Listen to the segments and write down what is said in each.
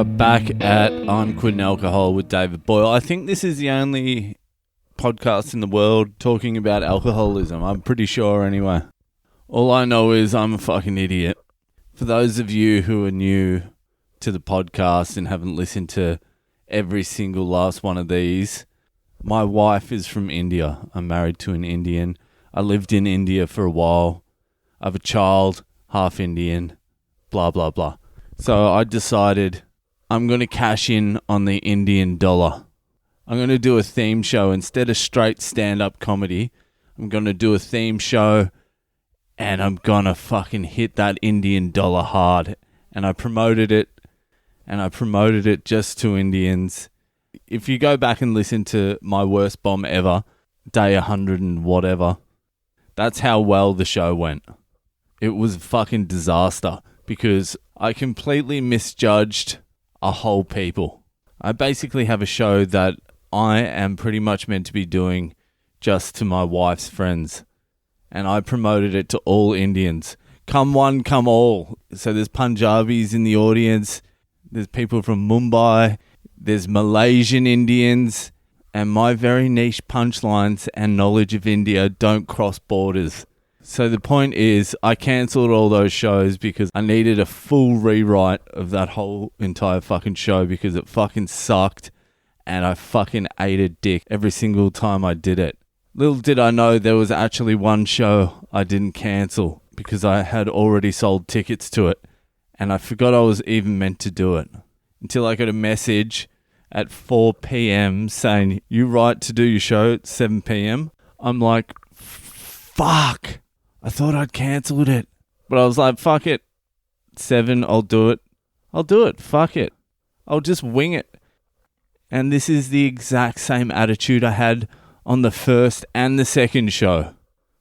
are back at I'm Quitting Alcohol with David Boyle. I think this is the only podcast in the world talking about alcoholism. I'm pretty sure anyway. All I know is I'm a fucking idiot. For those of you who are new to the podcast and haven't listened to every single last one of these, my wife is from India. I'm married to an Indian. I lived in India for a while. I have a child, half Indian, blah, blah, blah. So I decided I'm going to cash in on the Indian dollar. I'm going to do a theme show. Instead of straight stand-up comedy, I'm going to do a theme show and I'm going to fucking hit that Indian dollar hard. And I promoted it just to Indians. If you go back and listen to my worst bomb ever, day 100 and whatever, that's how well the show went. It was a fucking disaster because I completely misjudged a whole people. I basically have a show that I am pretty much meant to be doing just to my wife's friends. And I promoted it to all Indians. Come one, come all. So there's Punjabis in the audience. There's people from Mumbai. There's Malaysian Indians. And my very niche punchlines and knowledge of India don't cross borders. So the point is, I cancelled all those shows because I needed a full rewrite of that whole entire fucking show because it fucking sucked and I fucking ate a dick every single time I did it. Little did I know there was actually one show I didn't cancel because I had already sold tickets to it and I forgot I was even meant to do it until I got a message at 4 p.m. saying, "You right to do your show at 7 p.m? I'm like, fuck. I thought I'd cancelled it. But I was like, fuck it. 7, I'll do it. I'll do it. Fuck it. I'll just wing it. And this is the exact same attitude I had on the first and the second show.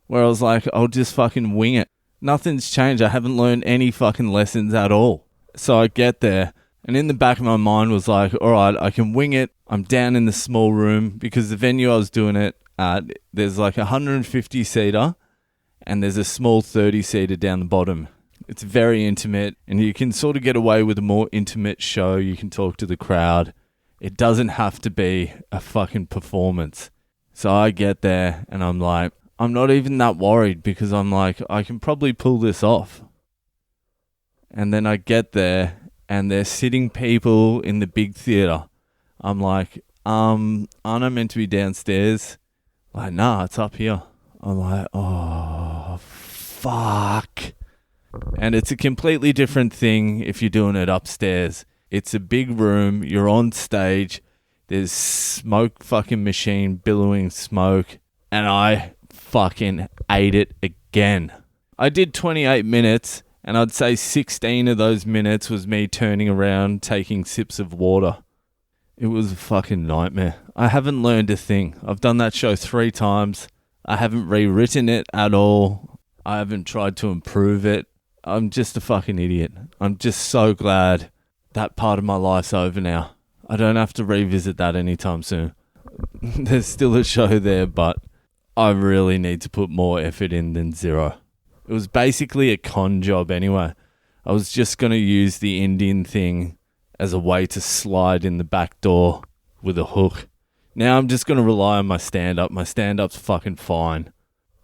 Where I was like, I'll just fucking wing it. Nothing's changed. I haven't learned any fucking lessons at all. So I get there. And in the back of my mind was like, all right, I can wing it. I'm down in the small room because the venue I was doing it at, there's like a 150-seater. And there's a small 30-seater down the bottom. It's very intimate, and you can sort of get away with a more intimate show. You can talk to the crowd. It doesn't have to be a fucking performance. So I get there, and I'm like, I'm not even that worried because I'm like, I can probably pull this off. And then I get there, and there's sitting people in the big theater. I'm like, aren't I meant to be downstairs? Like, nah, it's up here. I'm like, oh, fuck. And it's a completely different thing if you're doing it upstairs. It's a big room. You're on stage. There's smoke fucking machine billowing smoke. And I fucking ate it again. I did 28 minutes, and I'd say 16 of those minutes was me turning around, taking sips of water. It was a fucking nightmare. I haven't learned a thing. I've done that show 3 times. I haven't rewritten it at all. I haven't tried to improve it. I'm just a fucking idiot. I'm just so glad that part of my life's over now. I don't have to revisit that anytime soon. There's still a show there, but I really need to put more effort in than 0. It was basically a con job anyway. I was just going to use the Indian thing as a way to slide in the back door with a hook. Now I'm just going to rely on my stand-up. My stand-up's fucking fine.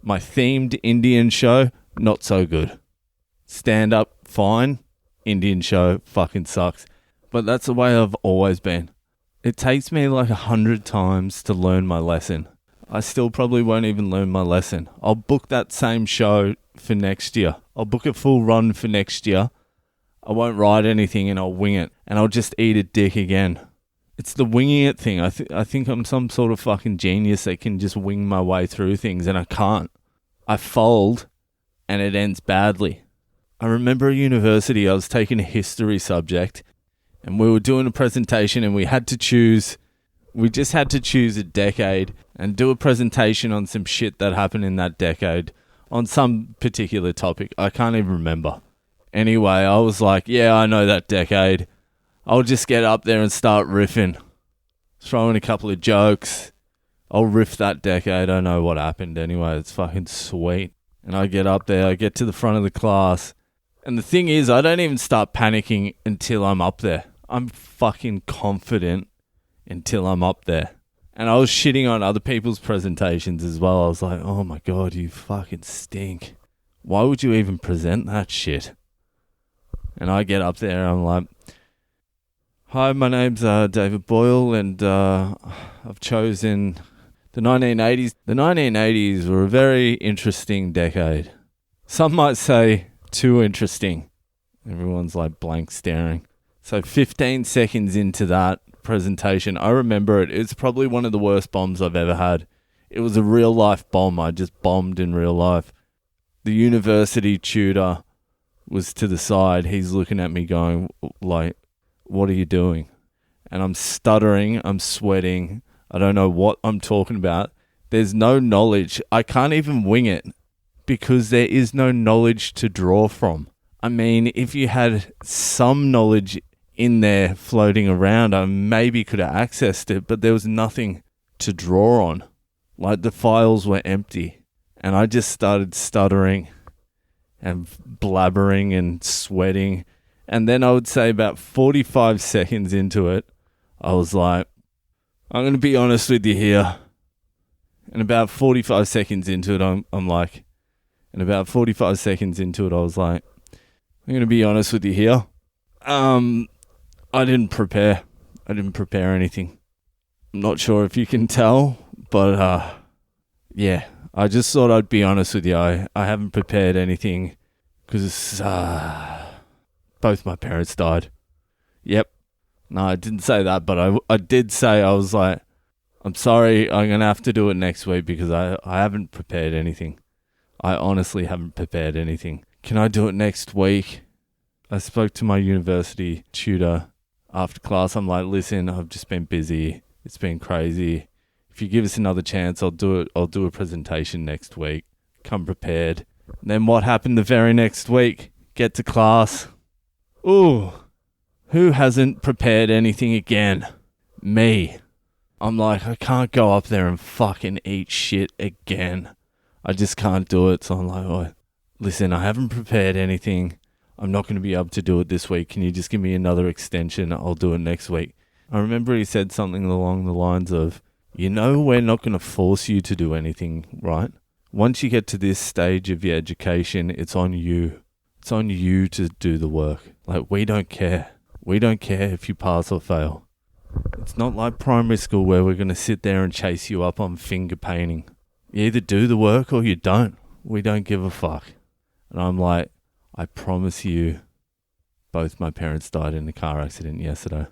My themed Indian show, not so good. Stand-up, fine. Indian show, fucking sucks. But that's the way I've always been. It takes me like 100 times to learn my lesson. I still probably won't even learn my lesson. I'll book that same show for next year. I'll book a full run for next year. I won't write anything and I'll wing it. And I'll just eat a dick again. It's the winging it thing. I think I'm some sort of fucking genius that can just wing my way through things, and I can't. I fold, and it ends badly. I remember at university, I was taking a history subject, and we were doing a presentation, and we just had to choose a decade and do a presentation on some shit that happened in that decade, on some particular topic. I can't even remember. Anyway, I was like, yeah, I know that decade. I'll just get up there and start riffing. Throw in a couple of jokes. I'll riff that decade. I know what happened anyway. It's fucking sweet. And I get up there. I get to the front of the class. And the thing is, I don't even start panicking until I'm up there. I'm fucking confident until I'm up there. And I was shitting on other people's presentations as well. I was like, oh my God, you fucking stink. Why would you even present that shit? And I get up there and I'm like, hi, my name's David Boyle, and I've chosen the 1980s. The 1980s were a very interesting decade. Some might say too interesting. Everyone's like blank staring. So 15 seconds into that presentation, I remember it. It's probably one of the worst bombs I've ever had. It was a real life bomb. I just bombed in real life. The university tutor was to the side. He's looking at me going like, what are you doing? And I'm stuttering. I'm sweating. I don't know what I'm talking about. There's no knowledge. I can't even wing it because there is no knowledge to draw from. I mean, if you had some knowledge in there floating around, I maybe could have accessed it, but there was nothing to draw on. Like the files were empty. And I just started stuttering and blabbering and sweating. And then I would say about 45 seconds into it, I was like, I'm going to be honest with you here. And about 45 seconds into it, I was like, I'm going to be honest with you here. I didn't prepare anything. I'm not sure if you can tell, but yeah, I just thought I'd be honest with you. I haven't prepared anything because both my parents died. Yep. No, I didn't say that, but I did say, I was like, I'm sorry, I'm going to have to do it next week because I haven't prepared anything. I honestly haven't prepared anything. Can I do it next week? I spoke to my university tutor after class. I'm like, listen, I've just been busy. It's been crazy. If you give us another chance, I'll do it. I'll do a presentation next week. Come prepared. And then what happened the very next week? Get to class. Ooh, who hasn't prepared anything again? Me. I'm like, I can't go up there and fucking eat shit again. I just can't do it. So I'm like, oh, listen, I haven't prepared anything. I'm not going to be able to do it this week. Can you just give me another extension? I'll do it next week. I remember he said something along the lines of, you know, we're not going to force you to do anything, right? Once you get to this stage of your education, it's on you. It's on you to do the work. Like, we don't care. We don't care if you pass or fail. It's not like primary school where we're going to sit there and chase you up on finger painting. You either do the work or you don't. We don't give a fuck. And I'm like, I promise you, both my parents died in a car accident yesterday.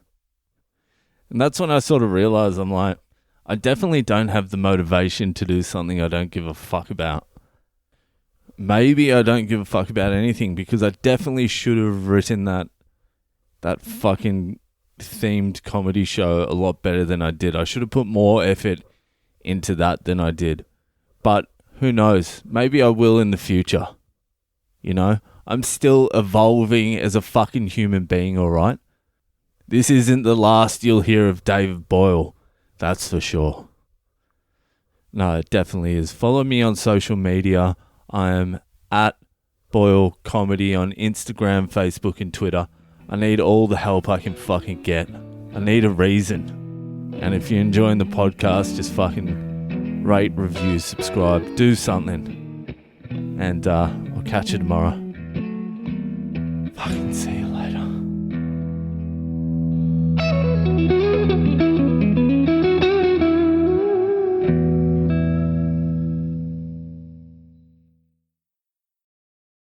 And that's when I sort of realized, I'm like, I definitely don't have the motivation to do something I don't give a fuck about. Maybe I don't give a fuck about anything because I definitely should have written that fucking themed comedy show a lot better than I did. I should have put more effort into that than I did. But who knows? Maybe I will in the future. You know? I'm still evolving as a fucking human being, alright? This isn't the last you'll hear of David Boyle. That's for sure. No, it definitely is. Follow me on social media. I am at Boyle Comedy on Instagram, Facebook, and Twitter. I need all the help I can fucking get. I need a reason. And if you're enjoying the podcast, just fucking rate, review, subscribe, do something. And I'll catch you tomorrow. Fucking see you later.